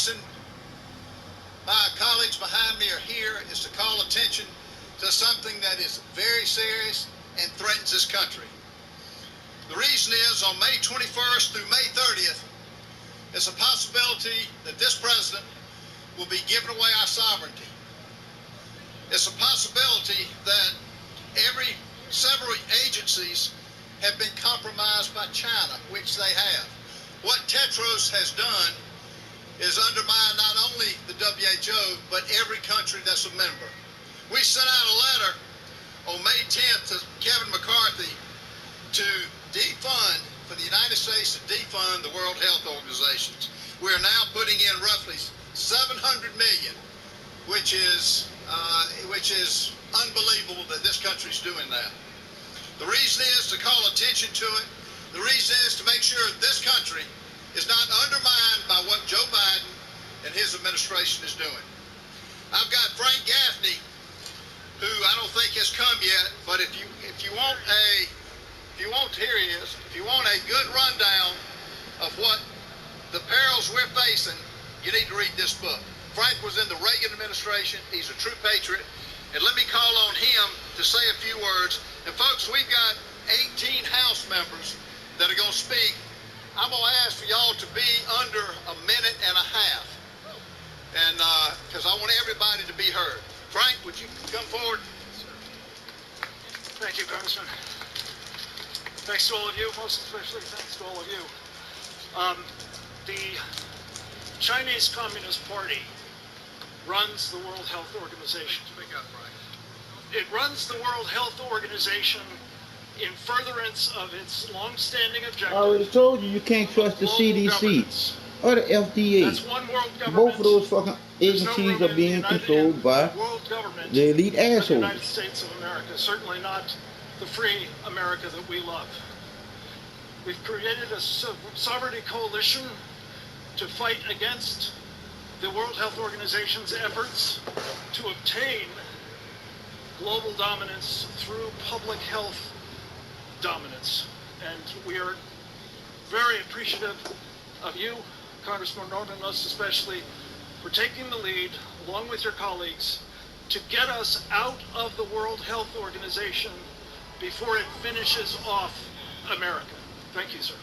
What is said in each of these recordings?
reason my colleagues behind me are here is to call attention to something that is very serious and threatens this country. The reason is on May 21st through May 30th, there's a possibility that this president will be giving away our sovereignty. It's a possibility that several agencies have been compromised by China, which they have. What Tedros has done is undermine not only the WHO, but every country that's a member. We sent out a letter on May 10th to Kevin McCarthy to defund, for the United States to defund the World Health Organization. We are now putting in roughly $700 million, which is unbelievable that this country's doing that. The reason is to call attention to it. The reason is to make sure this country is not undermined by what Joe Biden and his administration is doing. I've got Frank Gaffney, who I don't think has come yet, but if you want here he is. If you want a good rundown of what the perils we're facing, you need to read this book. Frank was in the Reagan administration. He's a true patriot. And let me call on him to say a few words. And folks, we've got 18 House members that are going to speak. I'm going to ask for y'all to be under a minute and a half. And because I want everybody to be heard. Frank, would you come forward? Thank you, Congressman. Thanks to all of you, most especially thanks to all of you. The Chinese Communist Party runs the World Health Organization. It runs the World Health Organization in furtherance of its long-standing objective. I already told you can't trust the CDC or the FDA. That's one world government. Both of those fucking agencies are being controlled by the elite assholes. The United States of America, certainly not the free America that we love. We've created a sovereignty coalition to fight against the World Health Organization's efforts to obtain global dominance through public health dominance. And we are very appreciative of you, Congressman Norton, most especially, for taking the lead, along with your colleagues, to get us out of the World Health Organization before it finishes off America. Thank you, sir.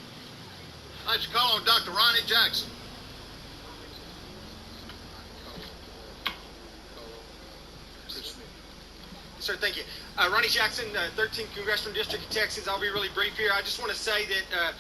I'd like to call on Dr. Ronny Jackson. Sir, thank you. Ronny Jackson, 13th Congressional District of Texas. I'll be really brief here. I just want to say that,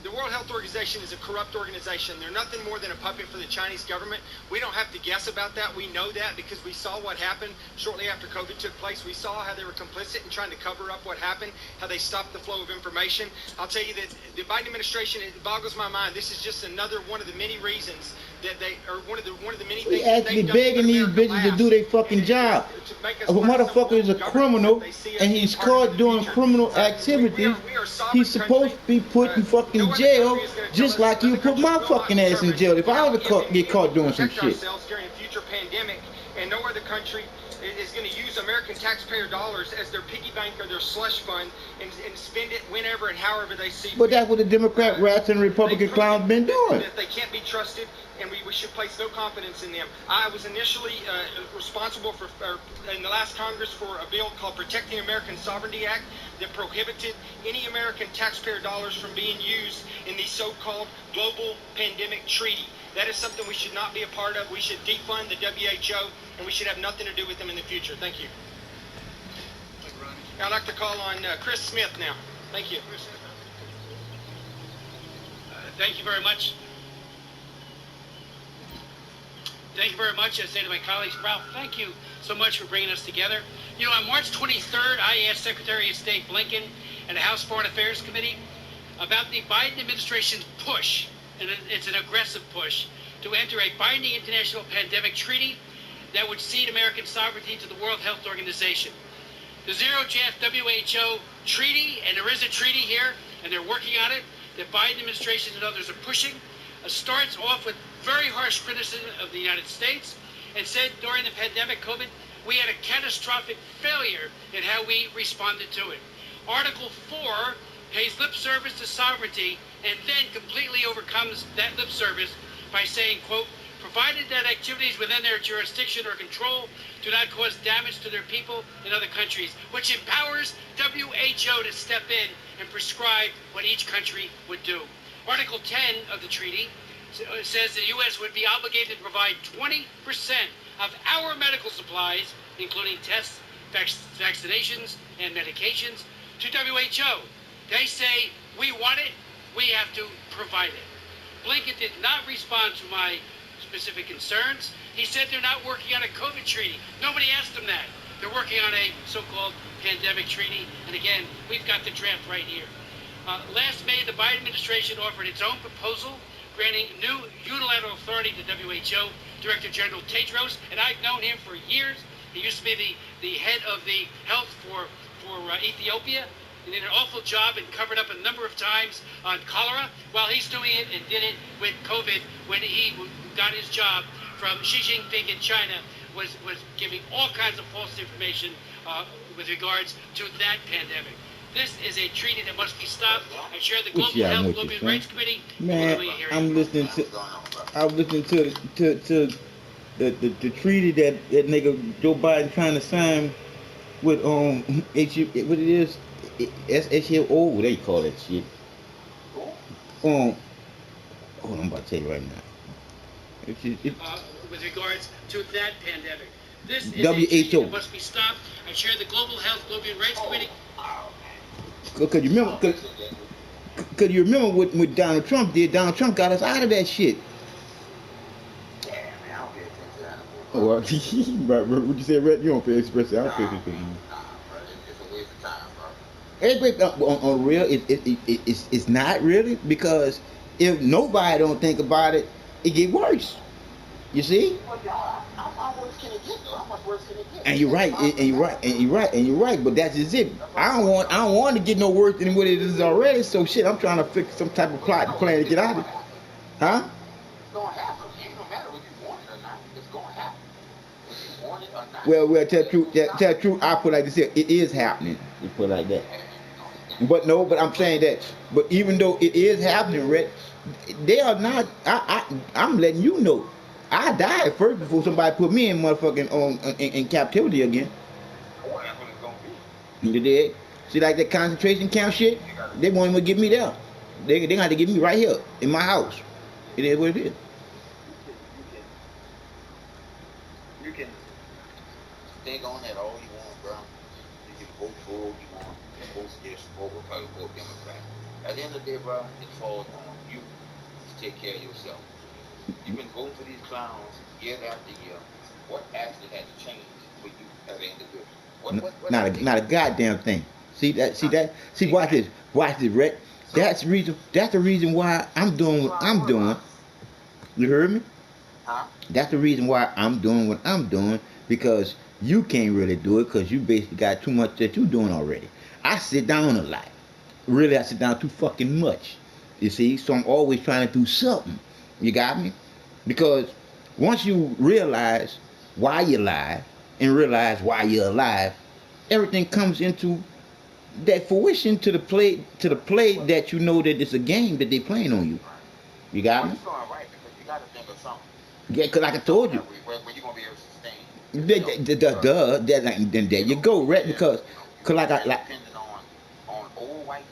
the World Health Organization is a corrupt organization. They're nothing more than a puppet for the Chinese government. We don't have to guess about that. We know that because we saw what happened shortly after COVID took place. We saw how they were complicit in trying to cover up what happened, how they stopped the flow of information. I'll tell you that the Biden administration, it boggles my mind. This is just another one of the many reasons that they are one of the many things. We actually begging these bitches to do their fucking job. If a motherfucker is a criminal and he's caught doing criminal activities, he's supposed to be put in fucking jail, just like you put my fucking ass in jail if I ever get caught doing some shit. During a future pandemic, and no other country is going to use American taxpayer dollars as their piggy bank or their slush fund and spend it whenever and however they see fit. But that's what the Democrat rats and Republican clowns been doing. That they can't be trusted, and we should place no confidence in them. I was initially responsible in the last Congress for a bill called Protecting American Sovereignty Act that prohibited any American taxpayer dollars from being used in the so-called global pandemic treaty. That is something we should not be a part of. We should defund the WHO, and we should have nothing to do with them in the future. Thank you. I'd like to call on Chris Smith now. Thank you. Thank you very much. Thank you very much. I say to my colleagues, Ralph, thank you so much for bringing us together. On March 23rd, I asked Secretary of State Blinken and the House Foreign Affairs Committee about the Biden administration's push, and it's an aggressive push, to enter a binding international pandemic treaty that would cede American sovereignty to the World Health Organization. The Zero Chance WHO treaty, and there is a treaty here, and they're working on it, the Biden administration and others are pushing, starts off with very harsh criticism of the United States and said during the pandemic COVID, we had a catastrophic failure in how we responded to it. Article 4 pays lip service to sovereignty and then completely overcomes that lip service by saying, quote, provided that activities within their jurisdiction or control do not cause damage to their people in other countries, which empowers WHO to step in and prescribe what each country would do. Article 10 of the treaty says the U.S. would be obligated to provide 20% of our medical supplies, including tests, vaccinations, and medications, to WHO. They say, we want it, we have to provide it. Blinken did not respond to my specific concerns. He said they're not working on a COVID treaty. Nobody asked them that. They're working on a so-called pandemic treaty. And again, we've got the draft right here. Last May, the Biden administration offered its own proposal granting new unilateral authority to WHO Director General Tedros, and I've known him for years. He used to be the head of the health for Ethiopia. He did an awful job and covered up a number of times on cholera while he's doing it and did it with COVID when he got his job from Xi Jinping in China, was giving all kinds of false information with regards to that pandemic. This is a treaty that must be stopped. I chair the Global Health Global Rights Committee. Man, I'm listening to the treaty that nigga Joe Biden trying to sign with what it is, SHO, they call that shit. Hold on, I'm about to tell you right now. With regards to that pandemic, this is WHO. a treaty that must be stopped. I chair the Global Health Global Rights Committee. Cause you remember what Donald Trump did? Donald Trump got us out of that shit. Yeah, man, I don't pay attention to that. Oh, what you say, Red? You don't pay express. I don't pay attention. Nah, bro, it's a waste of time, bro. On real, it's not really, because if nobody don't think about it, it get worse. You see? Well, yeah, how worse can it get, though? How much worse can it get? And you're right, and you're right. But that's just it. I don't want to get no worse than what it is already. So shit, I'm trying to fix some type of plan to get out of it. Huh? It's gonna happen. It don't matter whether you want it or not. It's gonna happen. Whether you want it or not. Well, tell the truth. I put it like this here. It is happening. You put it like that. But no, but I'm saying that. But even though it is happening, Red, they are not. I'm letting you know. I died first before somebody put me in motherfucking in captivity again. Oh, that's what it's gonna be. You did? See, like that concentration camp shit? They won't even get me there. They got to get me right here in my house. It is what it is. You can think on that all you want, bro. You can vote for who you want. You can vote yes, vote Republican, vote Democrat. At the end of the day, bro, it falls on you to take care of yourself. You've been voting for these clowns year after year. What actually has changed for you as an individual? Not a goddamn thing. See, watch this, Rhett. That's the reason why I'm doing what I'm doing. You heard me? Huh? That's the reason why I'm doing what I'm doing, because you can't really do it, because you basically got too much that you're doing already. I sit down a lot. Really, I sit down too fucking much. You see, so I'm always trying to do something. You got me? Because once you realize why you're alive and realize why you're alive, everything comes into that fruition to the play that you know that it's a game that they playing on you. You got me? You're doing right, because you got to think of something. Yeah, because like I told you. Where you going to be able to sustain. Then there you go, right? Because like depending on old white men.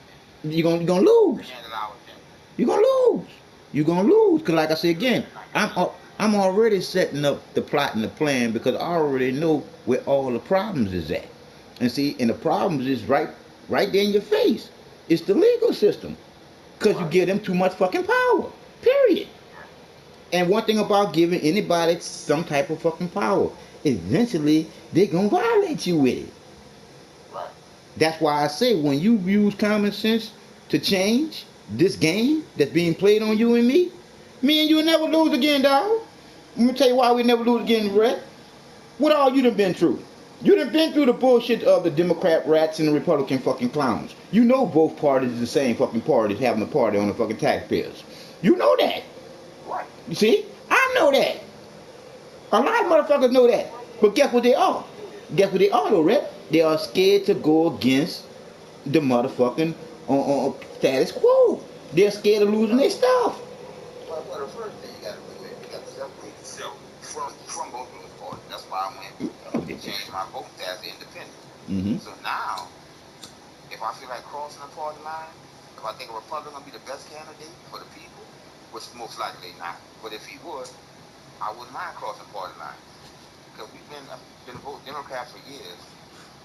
you're gonna lose. You're gonna lose. You're gonna lose, because like I said again, I'm already setting up the plot and the plan, because I already know where all the problems is at. And see, and the problems is right there in your face. It's the legal system, because you give them too much fucking power. Period. And one thing about giving anybody some type of fucking power, eventually they gonna violate you with it. That's why I say, when you use common sense to change this game that's being played on you and me and you will never lose again, dog. Let me tell you why we never lose again, Brett. What all you done been through? You done been through the bullshit of the Democrat rats and the Republican fucking clowns. You know both parties is the same fucking parties having a party on the fucking taxpayers. You know that. You see? I know that. A lot of motherfuckers know that. But guess what they are? Guess what they are though, Brett? They are scared to go against the motherfucking status quo. They're scared of losing their stuff. Well, the first thing you got to do is you got to separate from both of those parties. That's why I went to change my vote as independent. So now, if I feel like crossing the party line, if I think a Republican gonna be the best candidate for the people, which most likely not, but if he would, I wouldn't mind crossing party lines. Because we've been a vote Democrat for years,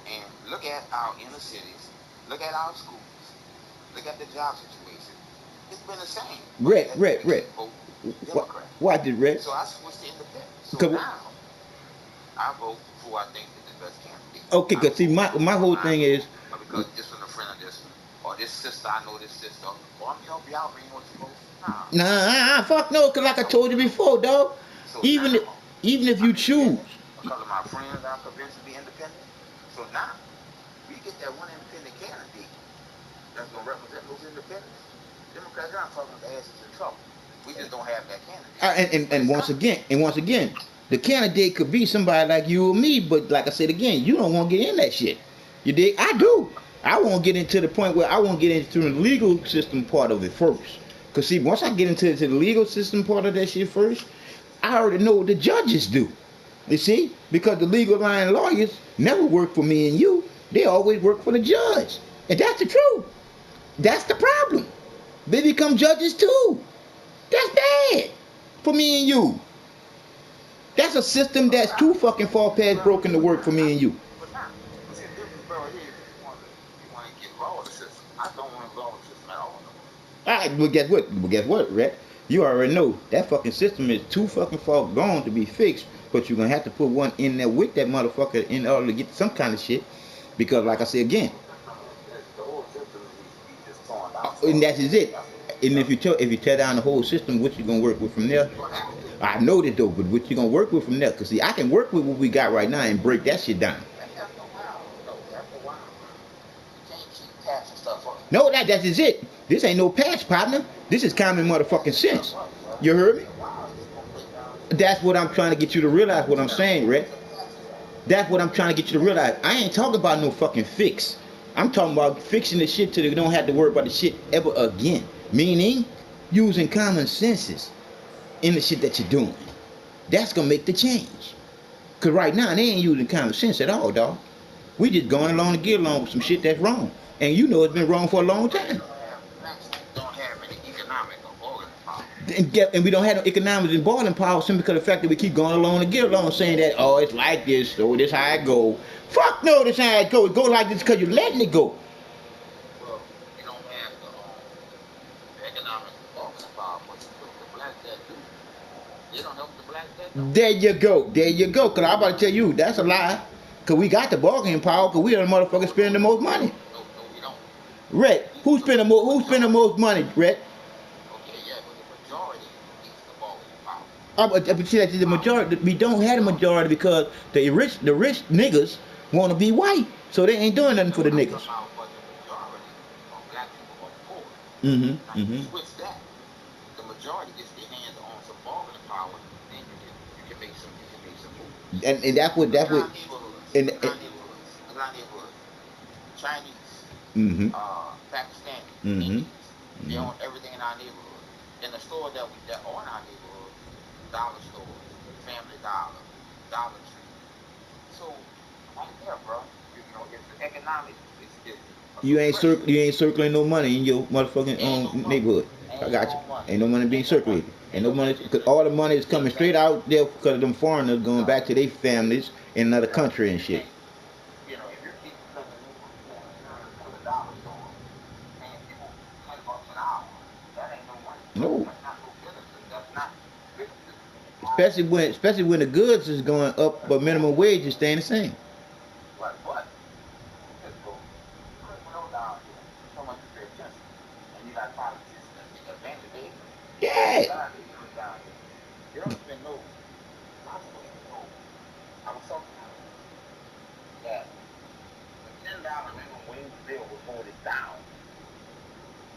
and look at our inner cities, look at our schools, look at the job situation. It's been the same. Red. Vote Democrat. Why did Red? So I switched to independent. So now I vote for who I think is the best candidate. Okay, because see, my whole thing is because this one a friend of this one, or this sister, I know this sister, or I'm gonna help you out, but you want to vote? Nah, fuck no, because like I told you before, dog. So even if you choose. Because of my friends, I'm convinced to be independent. So now we get that one independent candidate that's gonna represent those independents. Democrats aren't talking about asses in trouble. We just don't have that candidate. And once again, the candidate could be somebody like you or me, but like I said again, you don't want to get in that shit. You dig? I do. I won't get into the point where I won't get into the legal system part of it first. Because see, once I get into the legal system part of that shit first, I already know what the judges do. You see? Because the legal line lawyers never work for me and you. They always work for the judge. And that's the truth. That's the problem. They become judges too. That's bad for me and you. That's a system that's too fucking far past broken to work for me and you. But now, see, the difference, bro, here is you want to get raw with the system. I don't want to raw with the system at all. Alright, well guess what, Red? You already know that fucking system is too fucking far gone to be fixed, but you're gonna have to put one in there with that motherfucker in order to get some kind of shit. Because like I said again, The whole system is just torn down. and that is it. And if you tear down the whole system, what you gonna work with from there? I know that though, but what you gonna work with from there? Cause see, I can work with what we got right now and break that shit down. No, that is it. This ain't no patch, partner. This is common motherfucking sense. You heard me? That's what I'm trying to get you to realize what I'm saying, Red. That's what I'm trying to get you to realize. I ain't talking about no fucking fix. I'm talking about fixing the shit till they don't have to worry about the shit ever again. Meaning, using common senses in the shit that you're doing. That's gonna make the change. Cause right now they ain't using common sense at all, dog. We just going along to get along with some shit that's wrong. And you know it's been wrong for a long time. And we don't have no economics and bargaining power simply because of the fact that we keep going along to get along, saying that, oh, it's like this, so this how it go. Fuck no, this how it go. It go like this because you're letting it go. Well, you don't have the economic bargaining power, but the black that do. They don't help the black that do. There you go. Because I'm about to tell you, that's a lie. Because we got the bargaining power because we are the motherfuckers spending the most money. No, we don't. Red, who's spending the most money, Red? But see, the majority, we don't have a majority because the rich niggas want to be white, so they ain't doing nothing for the niggas. With that, the majority gets their hands on some bargaining power, and you can make some moves. And that's what in our neighborhood, Chinese, Pakistani, Indians, they own everything in our neighborhood. In the store that own our neighborhood, dollar stores, Family Dollar, Dollar Tree. So I'm there, bro. You know, it's economic. You ain't circling no money in your motherfucking neighborhood. I got you. Ain't no money being circulated. Ain't no money, cause all the money is coming straight out there because of them foreigners going back to their families in another country and shit. You know, if you're keeping to the dollar store, paying people $10 an hour, that ain't no money. No. That's not no business. That's not business. Especially when the goods is going up, but minimum wage is staying the same. What? Just go. No down here. So much to pay attention. And you got politicians that take advantage of it. Yeah. You don't even know. I was talking that the $10 minimum wage bill was voted down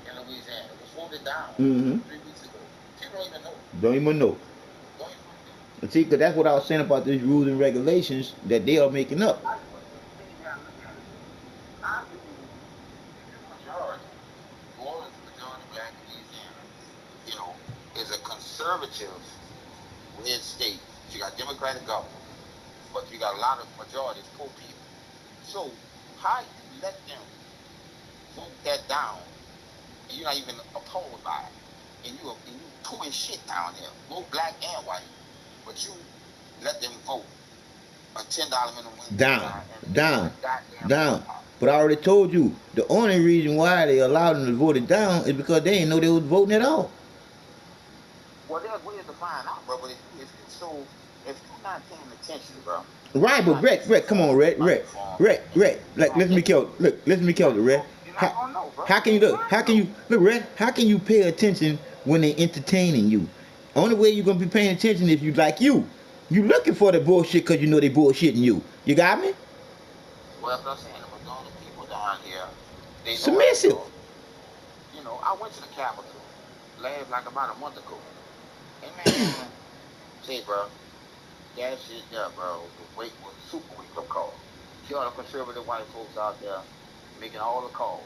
in Louisiana. It was voted down 3 weeks ago. People don't even know. Don't even know. And see, because that's what I was saying about these rules and regulations that they are making up. Is a conservative red state You got Democratic government, but you got a lot of majorities poor people. So how you let them vote that down, and you're not even opposed by it, and you pulling shit down there, both black and white, but you let them vote a $10 minimum wage down. But I already told you, the only reason why they allowed them to vote it down is because they didn't know they was voting at all. Well, there's ways to find out, bro. But if you're not paying attention, bro. Right, but Rhett, come on, Rhett. Like, listen to me, Kelly, Rhett. How can you pay attention when they entertaining you? Only way you're gonna be paying attention if you like you. You looking for the bullshit because you know they bullshitting you. You got me? Well, that's what I'm saying. But all the people down here, they submissive. You know, I went to the Capitol like about a month ago. And man, say, bro, that shit there, bro, was super wake-up call. See all the conservative white folks out there making all the calls,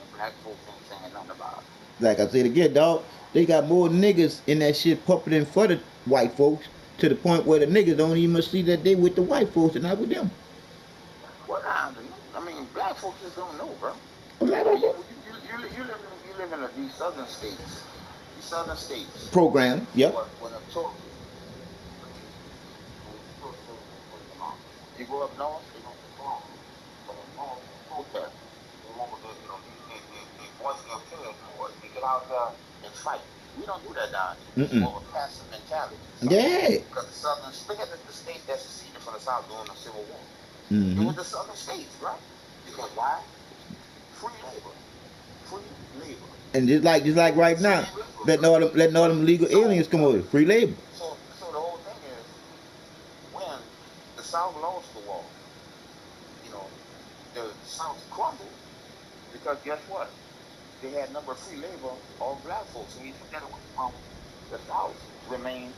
and black folks ain't saying nothing about it. Like I said again, dog, they got more niggas in that shit puppeting for the white folks to the point where the niggas don't even see that they with the white folks and not with them. Well, I mean, black folks just don't know, bro. You live in these southern states. These southern states. Program, yep. When I'm talking, you go up north, they don't perform. But up north, protest. They voice their opinion, or they get out there and fight. We don't do that down here. It's more of a passive mentality. Yeah. Because the southern, look at the state that's seceded from the South during the Civil War. It was the southern states, right? Because why? Free labor. And just like right now, letting all them legal aliens come over. Free labor. So the whole thing is, when the South lost the war, you know, the South crumbled because guess what? They had a number of free labor, all black folks. And you took that away from the South, remain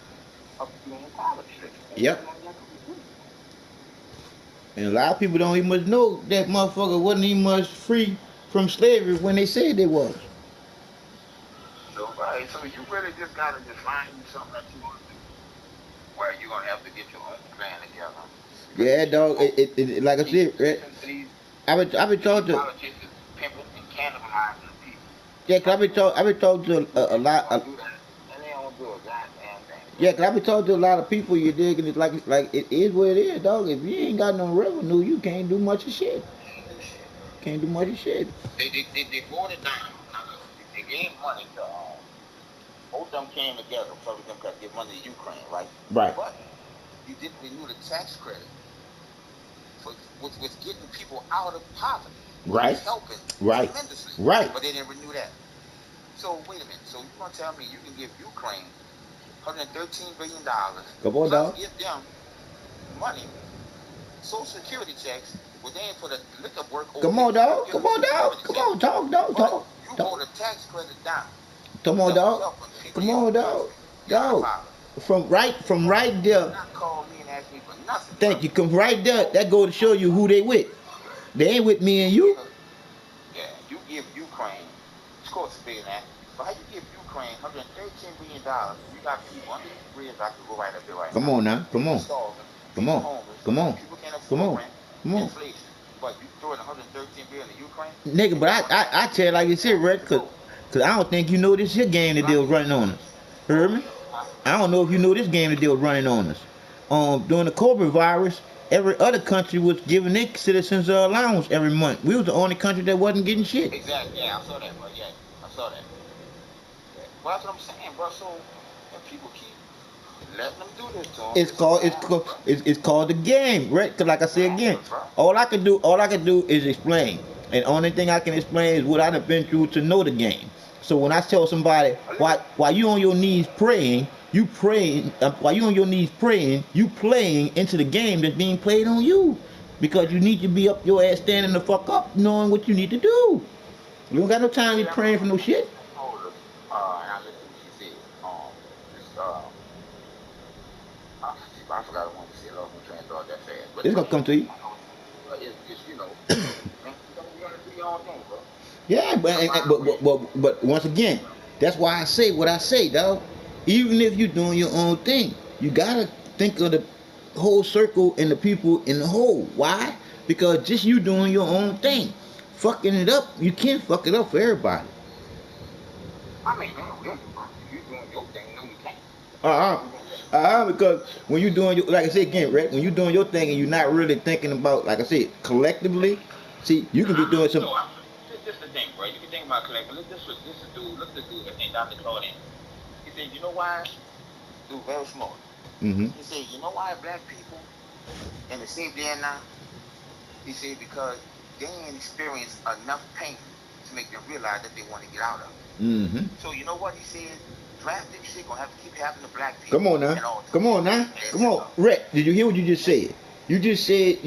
up being politics. Yep. And a lot of people don't even much know that motherfucker wasn't even much free from slavery when they said they was. So, right, so you really just gotta define something that you want to do, where you're gonna have to get your own plan together. Yeah, dog. It like I said, right? I've been talking to. Yeah, cause I've been talking to a lot. Yeah, cause I've been talking to a lot of people. You dig? And it's like it is what it is, dog. If you ain't got no revenue, you can't do much of shit. Can't do much of shit. They voted down. They gave money to both of them came together. Probably them got to give money to Ukraine, right? Right. But you didn't renew the tax credit with getting people out of poverty. Right. Helping tremendously. Right. But they didn't renew that. So wait a minute. So you're gonna tell me you can give Ukraine $113 billion? Come on, dog. Give them money, Social Security checks, but they ain't put a lick of work. Come on, dog. Come on, dog. Come on, talk. You hold the tax credit down. Come on, dog. Come on, dog. Dog. From right there. Not call me and ask me for nothing. Thank you. Come right there. That go to show you who they with. They ain't with me and you. Yeah, you give Ukraine, of course it's bigger than that, but how you give Ukraine $113 billion? You got people under the bridge, I can go right up there right now. Come on now, come on. Come on. Come on. People can't afford Come on. rent, Come on. inflation, but you throwing $113 billion in Ukraine? Nigga, but I tell you like you said, Red, cause I don't think you know this here game that they was running on us. Heard me? I don't know if you know this game that they was running on us. During the COVID virus, every other country was giving their citizens an allowance every month. We was the only country that wasn't getting shit. Exactly. Yeah, I saw that, bro. Yeah, I saw that. Yeah. Well, that's what I'm saying, bro. So, if people keep letting them do this to them, it's called the game, right? Cause like I said again, all I can do is explain, and only thing I can explain is what I've been through to know the game. So when I tell somebody while you on your knees praying, you praying while you on your knees praying, you playing into the game that's being played on you, because you need to be up your ass standing the fuck up, knowing what you need to do. You don't got no time to be praying for no shit. I listened to what she said. I forgot what she said. I lost my train of thought that fast. But It's gonna come to you. It's you know, you gotta do your own thing, bro. Yeah, but once again, that's why I say what I say, dog. Even if you're doing your own thing, you gotta think of the whole circle and the people in the whole. Why? Because just you doing your own thing, fucking it up. You can't fuck it up for everybody. I mean, you doing your thing, no, you can't. Because when you doing your, like I said again, right? When you doing your thing and you're not really thinking about, like I said, collectively. See, you can be doing some. This is the thing, bro. You can think about collectively. This dude. Look at the dude. I think Dr. Claudine. He said, you know why? Dude, very smart. Mm-hmm. He said, you know why black people in the same day and now? He said because they ain't experienced enough pain to make them realize that they want to get out of it. Mm-hmm. So you know what he said? Drastic shit gonna have to keep happening to black people. Come on now. Come on. Rhett, did you hear what you just said? You just said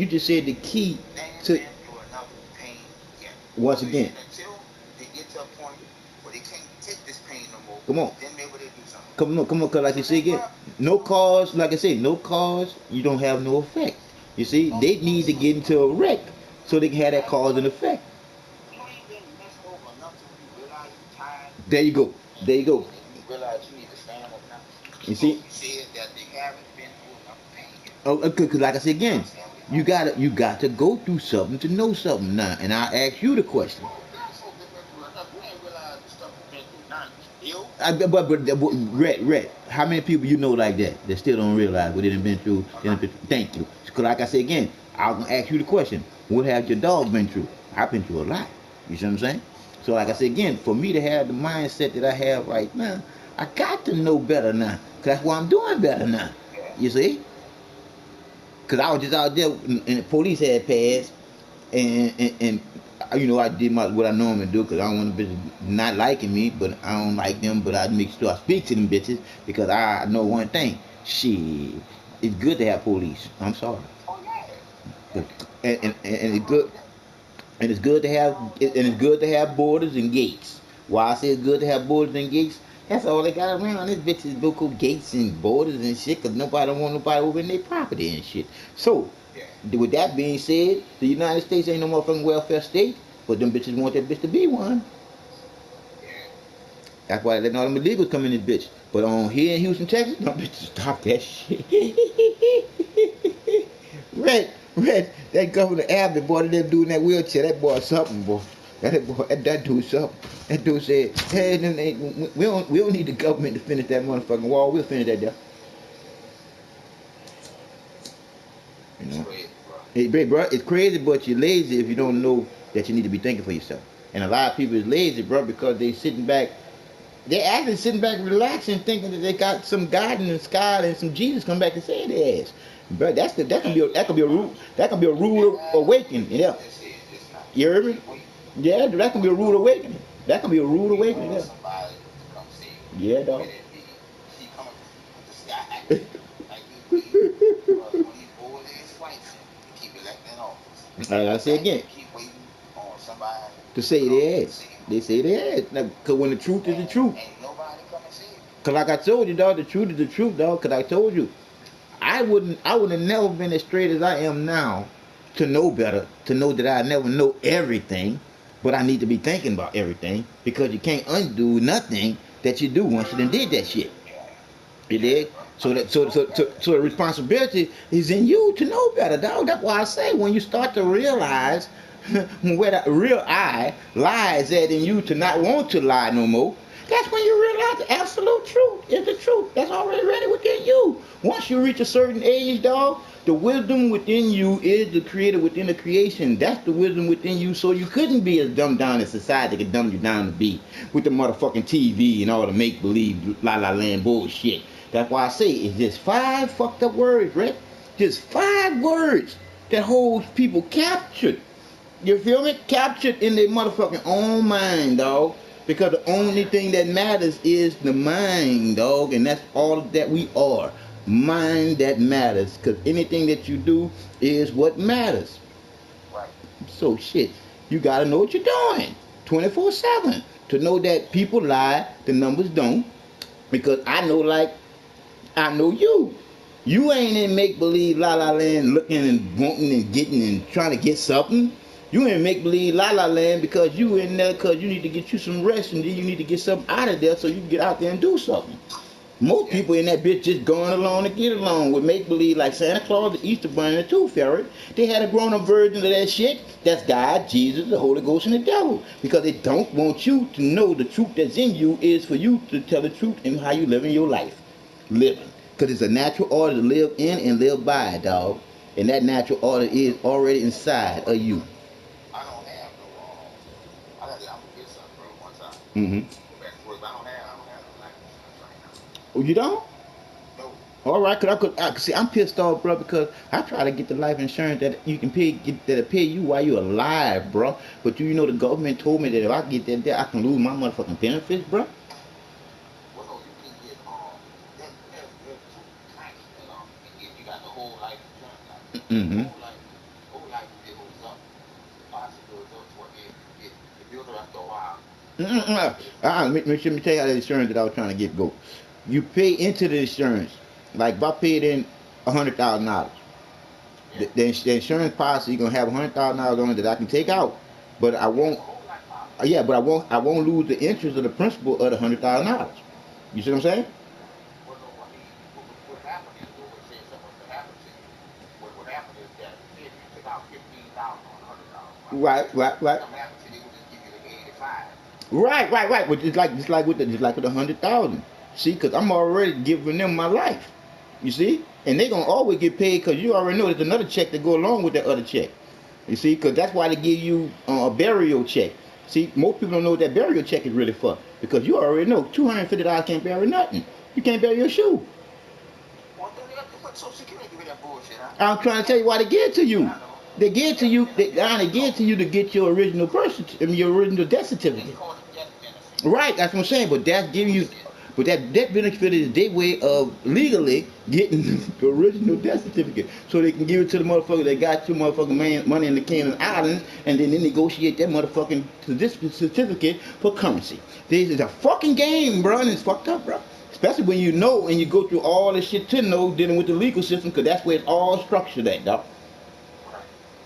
the key to enough pain yet. Once again. Until they get to a point where they can't take this pain no more. Come on. Then maybe they do something. Come on, cause like you say again, no cause, like I say, no cause, you don't have no effect. You see, they need to get into a wreck so they can have that cause and effect. You ain't been messed over enough to realize you're tired. There you go. You realize you need to stand up now. You see? You said that they haven't been through enough pain yet. Oh, cause like I said again, you got to go through something to know something now. And I ask you the question. Red, how many people you know like that still don't realize what they done been through? Thank you. Because like I say again, I was gonna ask you the question: what have your dog been through? I've been through a lot. You see what I'm saying? So like I say again, for me to have the mindset that I have right now, I got to know better now. Cause that's why I'm doing better now. You see? Cause I was just out there and the police had passed, and you know, I did what I normally do because I don't want bitches not liking me, but I don't like them, but I make sure I speak to them bitches because I know one thing. Shit, it's good to have police. I'm sorry. And it's good. And it's good to have borders and gates. Why I say it's good to have borders and gates? That's all they got around. This bitches local gates and borders and shit because nobody don't want nobody over in their property and shit. So, with that being said, the United States ain't no motherfucking welfare state, but them bitches want that bitch to be one. That's why they letting all them illegals come in this bitch. But on here in Houston, Texas, them bitches stop that shit. Red, that Governor Abbott, boy, that dude in that wheelchair, that boy something, boy. That dude something. That dude said, hey, we don't need the government to finish that motherfucking wall. We'll finish that there. You know? Hey, bro, it's crazy, but you're lazy if you don't know that you need to be thinking for yourself. And a lot of people is lazy, bro, because they sitting back. They actually sitting back relaxing, thinking that they got some God in the sky and some Jesus come back and say their ass. But that can be a rude awakening. Yeah. You heard me? Yeah, that can be a rude awakening. That can be a rude awakening. Yeah. Yeah, dog. Like I say again, to say their ass. They say their ass. Because when the truth is the truth. Because like I told you, dog, the truth is the truth, dog. Because I told you, I would have never been as straight as I am now to know better, to know that I never know everything, but I need to be thinking about everything because you can't undo nothing that you do once you done did that shit. You dig? So the responsibility is in you to know better, dog. That's why I say when you start to realize where the real I lies at in you to not want to lie no more, that's when you realize the absolute truth is the truth. That's already within you. Once you reach a certain age, dog, the wisdom within you is the creator within the creation. That's the wisdom within you, so you couldn't be as dumbed down as society could dumb you down to be with the motherfucking TV and all the make-believe la-la land bullshit. That's why I say it's just 5 fucked up words, right? Just 5 words that holds people captured. You feel me? Captured in their motherfucking own mind, dog. Because the only thing that matters is the mind, dog. And that's all that we are. Mind that matters. Because anything that you do is what matters. Right. So, shit. You got to know what you're doing. 24/7. To know that people lie, the numbers don't. Because I know you. You ain't in make-believe la-la land looking and wanting and getting and trying to get something. You ain't make-believe la-la land because you in there because you need to get you some rest and then you need to get something out of there so you can get out there and do something. Most people in that bitch just going along to get along with make believe like Santa Claus, the Easter Bunny, and the Tooth Fairy. They had a grown up version of that shit. That's God, Jesus, the Holy Ghost, and the devil. Because they don't want you to know the truth that's in you is for you to tell the truth in how you live in your life. Living. Because it's a natural order to live in and live by, dog. And that natural order is already inside of you. I don't have no I'm gonna get something, bro, one time. Mm-hmm. Back to work, I don't have no life insurance right now. Oh, you don't? No. All right, cause see, I'm pissed off, bro, because I try to get the life insurance that you can pay, that'll pay you while you're alive, bro. But you know the government told me that if I get that, I can lose my motherfucking benefits, bro. Well, no, you can get there's two types if you got the whole life insurance, Mm-hmm. whole life it goes up. Policy goes up to where it builds up after a while. Let me tell you how the insurance that I was trying to get go. You pay into the insurance. Like if I paid in $100,000, the insurance policy you're gonna have $100,000 on it that I can take out, but I won't. Yeah, but I won't lose the interest of the principal of the $100,000. You see what I'm saying? Well, no, I mean, what happened is, what we're saying something that happened to you. What happened is that if you took out 15,000 on 100,000, Right. something happened to you, they would just give you the 85. Right. But just like with the 100,000. See, because I'm already giving them my life. You see, and they gonna always get paid because you already know there's another check to go along with that other check. You see, because that's why they give you a burial check. See, most people don't know what that burial check is really for because you already know $250 can't bury nothing. You can't bury your shoe. Well, but Social Security give you that bullshit, huh? I'm trying to tell you why they give it to you. I know. They give it to you. They give it to you to get your original your original death certificate. They call it death benefit. Right, that's what I'm saying. But that's giving you, but that death benefit is their way of legally getting the original death certificate, so they can give it to the motherfucker that got your motherfucking money in the Cayman Islands, and then they negotiate that motherfucking certificate for currency. This is a fucking game, bro, and it's fucked up, bro. Especially when you know and you go through all this shit to know dealing with the legal system, because that's where it's all structured at, dog.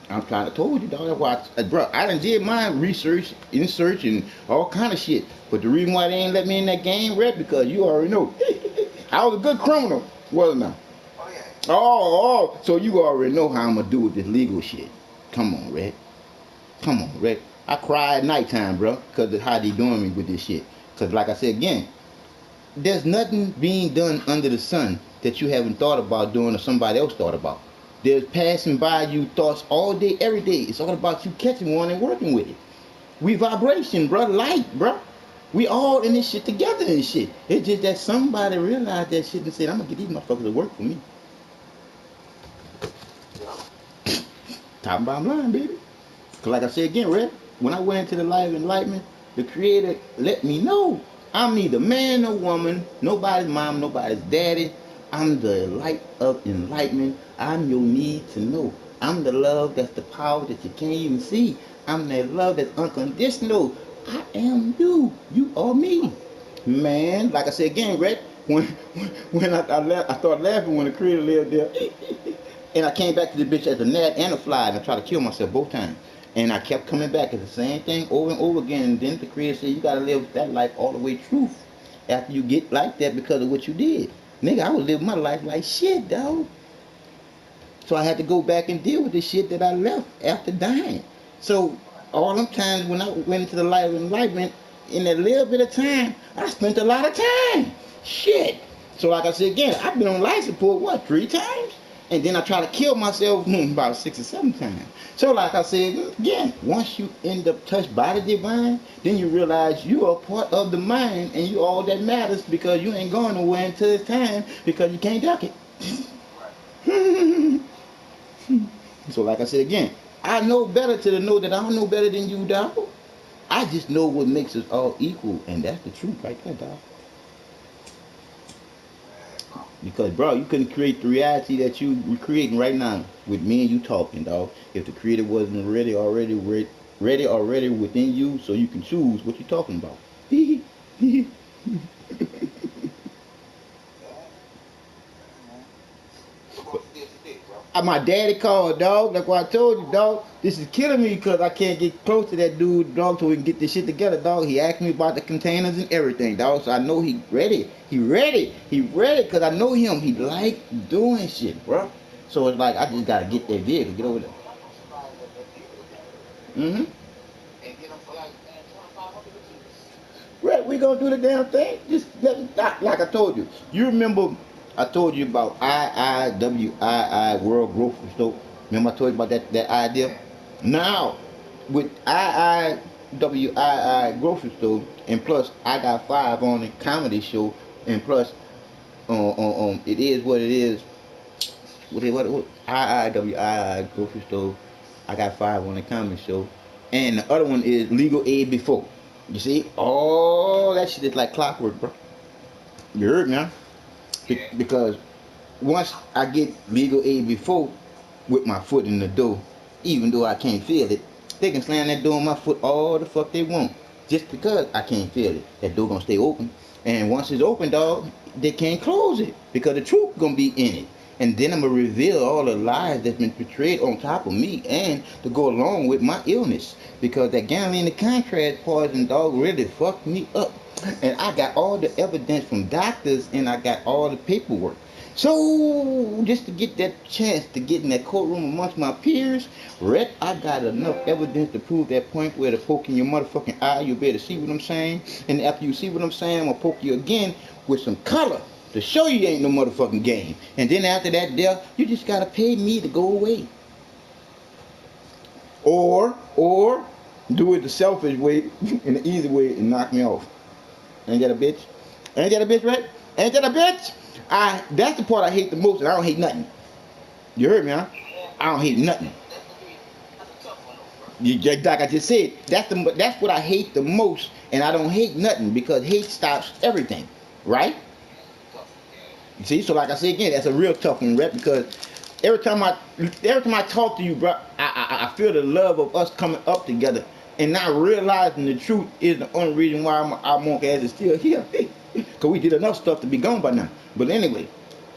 I'm trying to told you, dog. That's why, bro, I done did my research, and all kind of shit. But the reason why they ain't let me in that game, Red, because you already know. I was a good criminal, wasn't I? Oh, yeah. Oh, so you already know how I'm gonna do with this legal shit. Come on, Red. Come on, Red. I cry at nighttime, bro, because of how they doing me with this shit. Because like I said again, there's nothing being done under the sun that you haven't thought about doing or somebody else thought about. There's passing by you thoughts all day, every day. It's all about you catching one and working with it. We vibration, bro, light, bro. We all in this shit together and shit. It's just that somebody realized that shit and said, I'm gonna get these motherfuckers to work for me. Top and bottom line, baby. Cause like I said again, Red, when I went into the life of enlightenment, the creator let me know I'm neither man nor woman, nobody's mom, nobody's daddy. I'm the light of enlightenment. I'm your need to know. I'm the love that's the power that you can't even see. I'm that love that's unconditional. I am you. You are me. Man, like I said again, Red, when I started laughing when the creator lived there. And I came back to the bitch as a gnat and a fly, and I tried to kill myself both times. And I kept coming back as the same thing over and over again. And then the creator said, you gotta live that life all the way truth after you get like that because of what you did. Nigga, I was living my life like shit, dog. So I had to go back and deal with the shit that I left after dying. So all them times when I went into the light of enlightenment, in that little bit of time, I spent a lot of time. Shit. So like I said again, I've been on life support, what, 3 times? And then I try to kill myself about 6 or 7 times. So like I said, again, once you end up touched by the divine, then you realize you are part of the mind and you all that matters because you ain't going nowhere until it's time because you can't duck it. So like I said again, I know better to know that I don't know better than you, dog. I just know what makes us all equal, and that's the truth right there, dog. Because, bro, you couldn't create the reality that you were creating right now with me and you talking, dog. If the creator wasn't ready already within you, so you can choose what you're talking about. My daddy called, dog. That's why I told you, dog. This is killing me because I can't get close to that dude, dog, so we can get this shit together, dog. He asked me about the containers and everything, dog. So I know he ready. He ready because I know him. He like doing shit, bro. So it's like I just gotta get that vehicle, get over there. Mm-hmm. Right, we gonna do the damn thing. Just like I told you. You remember I told you about IIWII World Grocery Store. Remember I told you about that idea? Now, with IIWII Grocery Store, and plus I got 5 on the comedy show, and plus it is what it is. What IIWII Grocery Store, I got 5 on the comedy show, and the other one is Legal Aid Before. You see, all that shit is like clockwork, bro. You heard me, huh? Because once I get Legal Aid Before with my foot in the door, even though I can't feel it, they can slam that door on my foot all the fuck they want. Just because I can't feel it, that door gonna stay open. And once it's open, dog, they can't close it because the truth gonna be in it. And then I'm gonna reveal all the lies that's been portrayed on top of me, and to go along with my illness, because that gambling and the contrast poison, dog, really fucked me up. And I got all the evidence from doctors, and I got all the paperwork. So just to get that chance to get in that courtroom amongst my peers, Rhett, I got enough evidence to prove that point where to poke in your motherfucking eye. You better see what I'm saying. And after you see what I'm saying, I'm gonna poke you again with some color to show you ain't no motherfucking game. And then after that, there, you just gotta pay me to go away. Or do it the selfish way and the easy way and knock me off. Ain't that a bitch? Ain't that a bitch, right? Ain't that a bitch? That's the part I hate the most, and I don't hate nothing. You heard me, huh? I don't hate nothing. Like I just said, that's what I hate the most, and I don't hate nothing, because hate stops everything, right? You see, so like I said again, that's a real tough one, Rhett, because every time I talk to you, bro, I feel the love of us coming up together, and not realizing the truth is the only reason why our monk ass is still here. Because we did enough stuff to be gone by now. But anyway,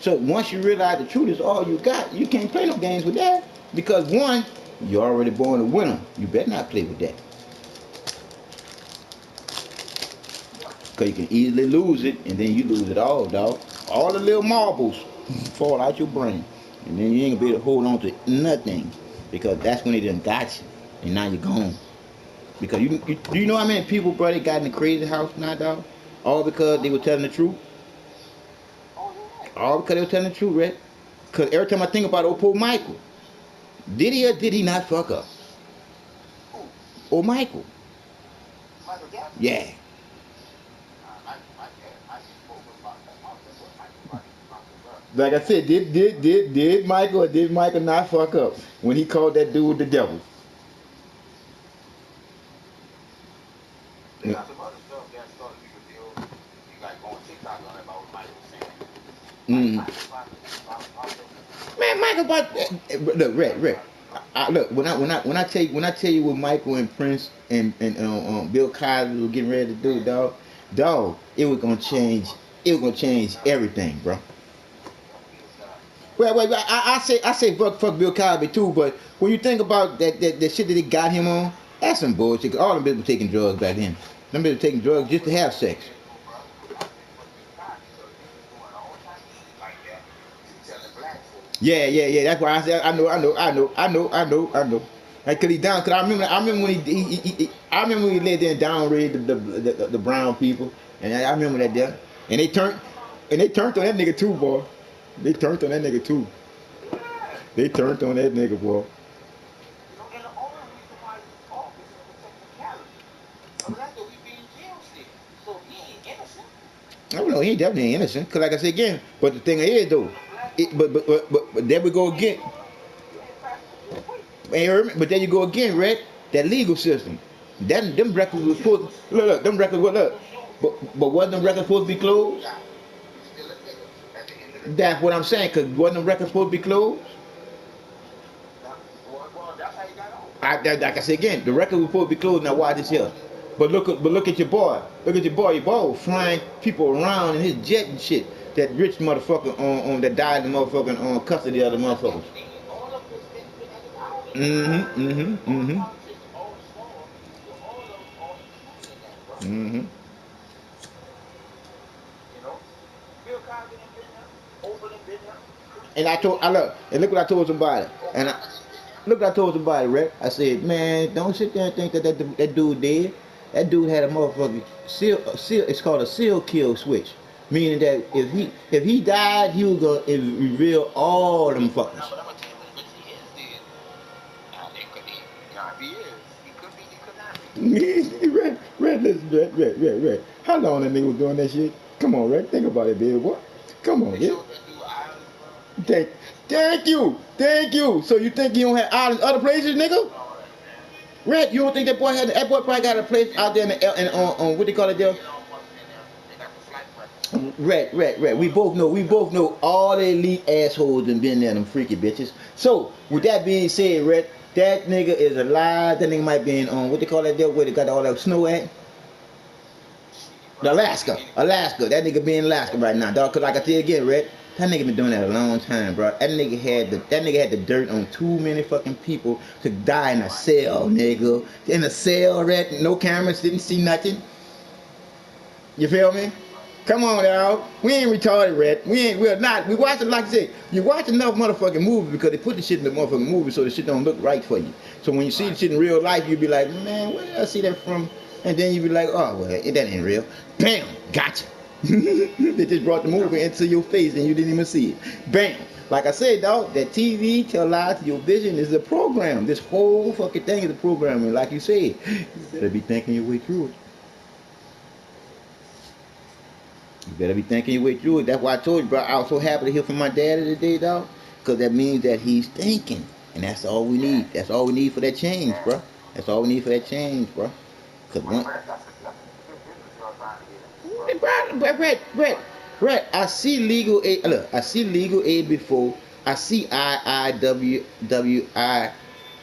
so once you realize the truth is all you got, you can't play no games with that. Because one, you're already born a winner. You better not play with that. Because you can easily lose it, and then you lose it all, dog. All the little marbles fall out your brain. And then you ain't gonna be able to hold on to nothing. Because that's when they done got you. And now you're gone. Because do you know how many people, bro, they got in the crazy house now, dog? All because they were telling the truth. All because they were telling the truth, right? Because every time I think about old poor Michael, did he or did he not fuck up? Oh, Michael. Yeah. Like I said, did Michael or did Michael not fuck up when he called that dude the devil? Yeah. Man, Michael, but look, Red. Look, when I tell you what Michael and Prince and Bill Cosby were getting ready to do, dog, it was gonna change everything, bro. Well, I say fuck Bill Cosby too, but when you think about that shit that they got him on, that's some bullshit. All them bitches were taking drugs back then. Them bitches were taking drugs just to have sex. Yeah. That's why I said I know. Like, cause he down. Cause I remember when he let them downgrade the brown people, and I remember that there. And they turned on that nigga too, boy. They turned on that nigga too. They turned on that nigga, boy. I don't know, he ain't definitely innocent. Cause like I said again, but the thing is though, but there we go again. But there you go again, Red. That legal system. Them records was supposed look, them records were look. But wasn't them records supposed to be closed? That's what I'm saying, cause wasn't them records supposed to be closed? Like I said again, the record was supposed to be closed. Now why this here? But look at your boy. Look at your boy. Your boy was flying people around in his jet and shit. That rich motherfucker on that died in motherfucking custody of the motherfuckers. Mm-hmm. And look what I told somebody. Look what I told somebody, Rick. I said, man, don't sit there and think that dude dead. That dude had a motherfucking seal. It's called a seal kill switch, meaning that if he died, he was gonna reveal all them fuckers. Red. How long that nigga was doing that shit? Come on, Red. Think about it, baby boy. Come on, yeah. Thank you. So you think you don't have islands other places, nigga? Red, you don't think that boy probably got a place out there on what they call it there? Red. We both know all the elite assholes and been there, them freaky bitches. So with that being said, Red, that nigga is alive. That nigga might be in what they call that there where they got all that snow at? Alaska. That nigga be in Alaska right now, dog. Cause like I tell you again, Red, that nigga been doing that a long time, bro. That nigga had the dirt on too many fucking people to die in a cell, nigga. In a cell, Red, no cameras, didn't see nothing. You feel me? Come on, dog. We ain't retarded, Red. We're not. We watch it, like I said, you watch enough motherfucking movies because they put the shit in the motherfucking movie so the shit don't look right for you. So when you see the shit in real life, you be like, man, where did I see that from? And then you be like, oh, well, that ain't real. Bam, gotcha. They just brought the movie into your face and you didn't even see it. Bam. Like I said, dog, that TV tell lies to your vision is a program. This whole fucking thing is a program. And like you said, you better be thinking your way through it. You better be thinking your way through it. That's why I told you, bro. I was so happy to hear from my daddy today, dog. Because that means that he's thinking. And that's all we need. That's all we need for that change, bro. That's all we need for that change, bro. Because Brett, I see legal aid. Look, I see legal aid before. I see IIWWI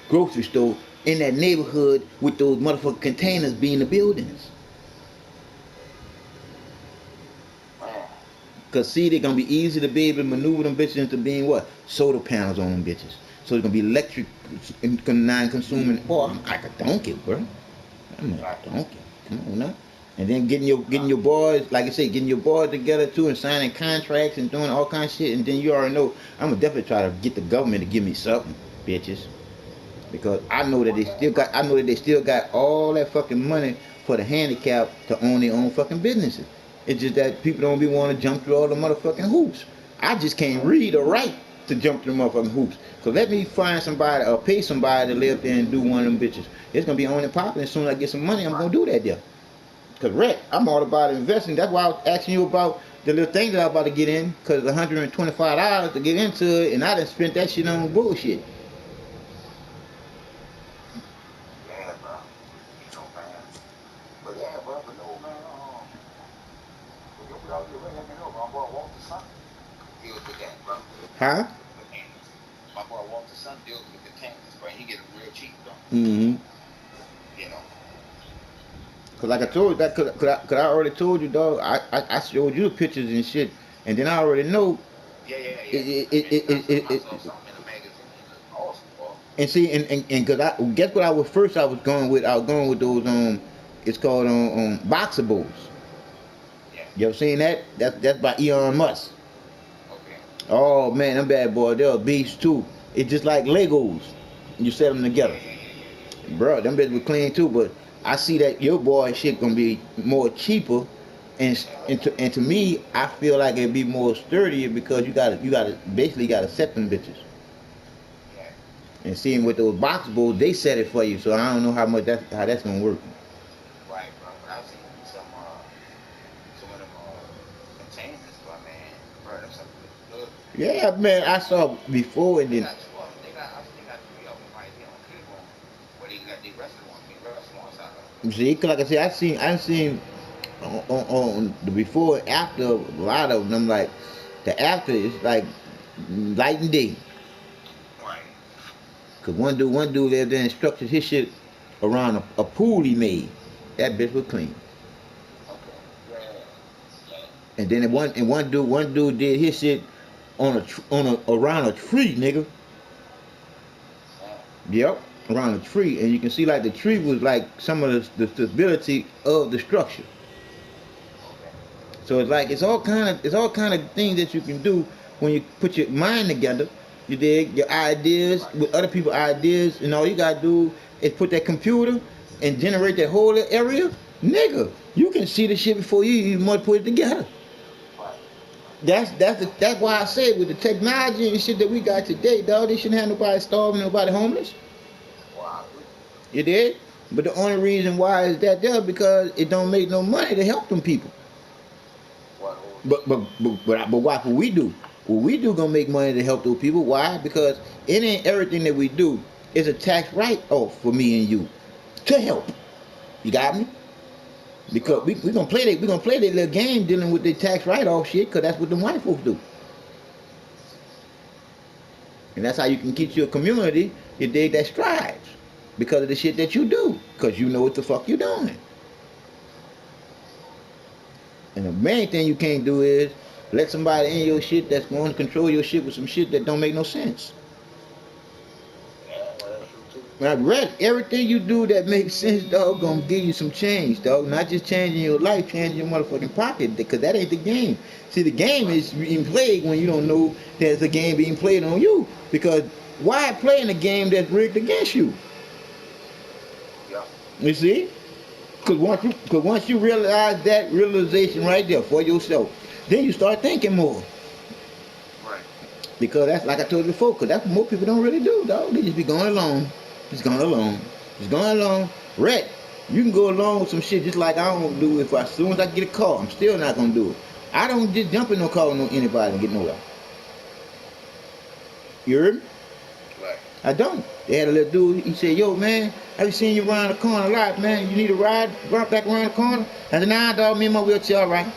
grocery store in that neighborhood with those motherfucking containers being the buildings. Cause see, they're gonna be easy to be able to maneuver them bitches into being what? Solar panels on them bitches. So it's gonna be electric, non-consuming. Oh, I'm like a donkey, bro. I'm like a donkey. Come on now. And then getting your boys, like I say, getting your boys together too, and signing contracts and doing all kinds of shit. And then you already know I'm gonna definitely try to get the government to give me something, bitches, because I know that they still got all that fucking money for the handicap to own their own fucking businesses. It's just that people don't be want to jump through all the motherfucking hoops. I just can't read or write to jump through motherfucking hoops. So let me find somebody or pay somebody to live there and do one of them bitches. It's gonna be on and popping. As soon as I get some money, I'm gonna do that there. Cause Rick, I'm all about investing. That's why I was asking you about the little thing that I'm about to get in. Cause $125 to get into it, and I done spent that shit on bullshit. Huh? My boy Walter's son deals with the tanks, right? He get them real cheap, though. Mm-hmm. You know. Cause like I told you that, cause I already told you, dog. I showed you the pictures and shit, and then I already know. And see, and cause guess what I was going with those it's called boxer balls. Yeah. You ever seen that? That's by Elon Musk. Okay. Oh man, them bad boys, they're beasts too. It's just like Legos. You set them together. Bro, them bitches were clean too, but I see that your boy shit gonna be more cheaper, and to me, I feel like it'd be more sturdier because you gotta basically gotta set them bitches. Yeah. And seeing with those box bulls, they set it for you, so I don't know how that's gonna work. Right, bro. But I've seen some of them containers, but man, bro, that's something good. Yeah, man, I saw before and then. They got 3 of them right here on Cleveland, where they got the restaurants out of. See, like I said, I've seen on the before and after a lot of them. Like the after is like light and day. Right. Cause one dude lived there and structured his shit around a pool he made. That bitch was clean. Okay. Yeah. And then one dude did his shit around a tree, nigga. Yep, around the tree, and you can see like the tree was like some of the stability of the structure. So it's like it's all kind of things that you can do when you put your mind together. You dig your ideas with other people's ideas, and all you gotta do is put that computer and generate that whole area, nigga. You can see the shit before you even want to put it together. That's why I say with the technology and shit that we got today, dog, they shouldn't have nobody starving, nobody homeless. You did? But the only reason why is that there because it don't make no money to help them people. But watch what we do. What we do gonna make money to help those people. Why? Because it ain't everything that we do is a tax write-off for me and you to help. You got me? Because we gonna play that little game dealing with the tax write-off shit, cause that's what them white folks do. And that's how you can keep your community, you dig, that strives. Because of the shit that you do. Cause you know what the fuck you doing. And the main thing you can't do is let somebody in your shit that's going to control your shit with some shit that don't make no sense. When I read everything you do that makes sense, dog, gonna give you some change, dog. Not just changing your life, changing your motherfucking pocket, because that ain't the game. See, the game is being played when you don't know there's a game being played on you. Because why playing a game that's rigged against you? You see? Because once you realize that realization right there for yourself, then you start thinking more. Right. Because that's like I told you before, because that's what most people don't really do, dog. They just be going along. Just going along. Just going along. Red, you can go along with some shit just like I don't do if as soon as I get a call, I'm still not going to do it. I don't just jump in no call with anybody and get nowhere. You heard me? Right. I don't. They had a little dude, he said, yo, man, I be seeing you around the corner a lot, man. You need a ride back around the corner? I said, nah, dog, me and my wheelchair, all right.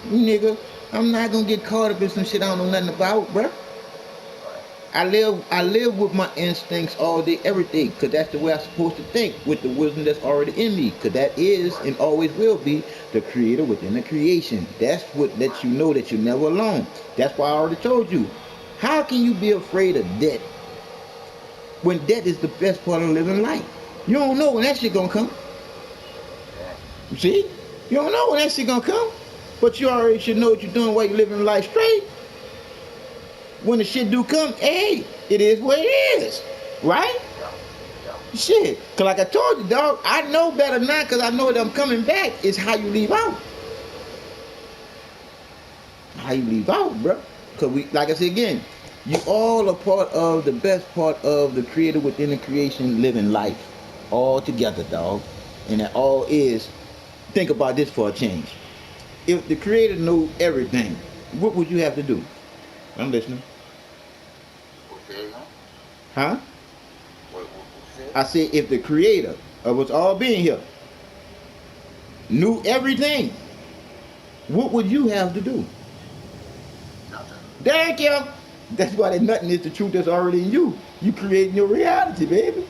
Nigga, I'm not gonna get caught up in some shit I don't know nothing about, bruh. I live with my instincts all day, every day, because that's the way I'm supposed to think, with the wisdom that's already in me, because that is and always will be the creator within the creation. That's what lets you know that you're never alone. That's why I already told you. How can you be afraid of death when death is the best part of living life? You don't know when that shit gonna come. You see? You don't know when that shit gonna come. But you already should know what you're doing while you're living life straight. When the shit do come, hey, it is what it is. Right? Shit. Cause like I told you, dog, I know better now because I know that I'm coming back. It's how you leave out. How you leave out, bro. Cause we, like I said again, you all are part of the best part of the creator within the creation living life. All together, dog. And that all is, think about this for a change. If the creator knew everything, what would you have to do? I'm listening. Huh? I said if the creator of us all being here knew everything, what would you have to do? Nothing. Thank you. That's why that nothing is the truth that's already in you. You creating your reality, baby.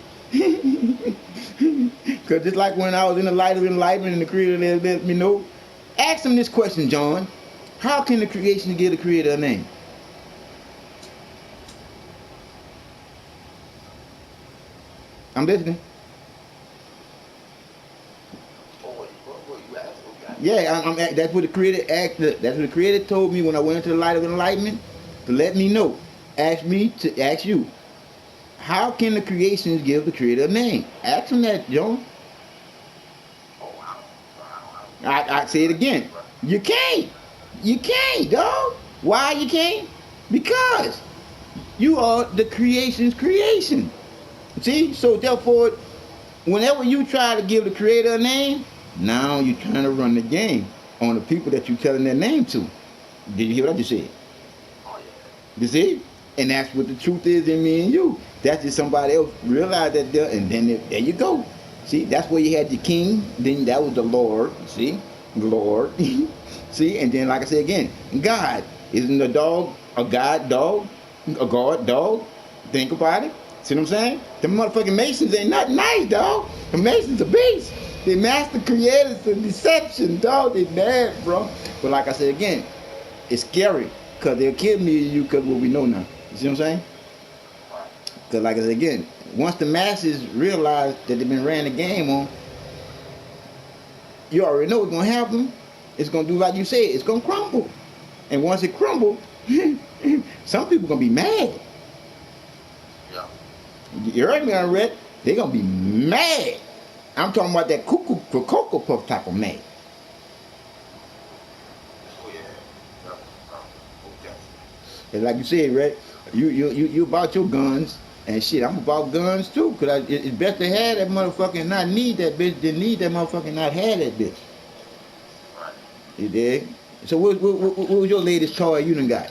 Because just like when I was in the light of enlightenment and the creator let me know. Ask him this question, John. How can the creation give the creator a name? I'm listening. Yeah, that's what the creator asked. That's what the creator told me when I went into the light of enlightenment, to let me know. Ask me to ask you. How can the creations give the creator a name? Ask him that, John. I say it again. You can't. You can't, dog. Why you can't? Because you are the creation's creation. See? So therefore, whenever you try to give the creator a name, now you're trying to run the game on the people that you're telling their name to. Did you hear what I just said? You see? And that's what the truth is in me and you. That's just somebody else realized that there, and then there you go. See, that's where you had the king, then that was the Lord, see? The Lord. See, and then like I said again, God. Isn't a dog a God dog? A God dog? Think about it. See what I'm saying? The motherfucking Masons ain't nothing nice, dog. The Masons are beasts. They master creators of deception, dog. They mad, bro. But like I said again, it's scary because they'll kill me and you because what we know now. You see what I'm saying? Because like I said again, once the masses realize that they've been ran the game on, you already know what's gonna happen. It's gonna do like you said. It's gonna crumble, and once it crumbles, some people gonna be mad. Yeah. You heard me on Red? They're gonna be mad. I'm talking about that Cocoa Puff type of mad. Oh yeah. Okay. And like you said, Red, you about your guns. And shit, I'm about guns too, cause it's best to have that motherfucker and not need that bitch than need that motherfucker and not have that bitch. Right. You dig? So what was your latest toy you done got?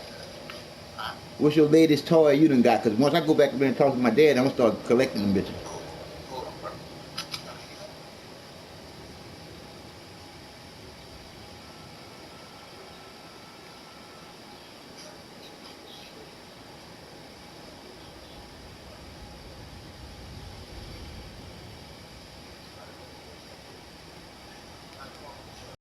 What's your latest toy you done got? Cause once I go back there and talk to my dad, I'm gonna start collecting them bitches.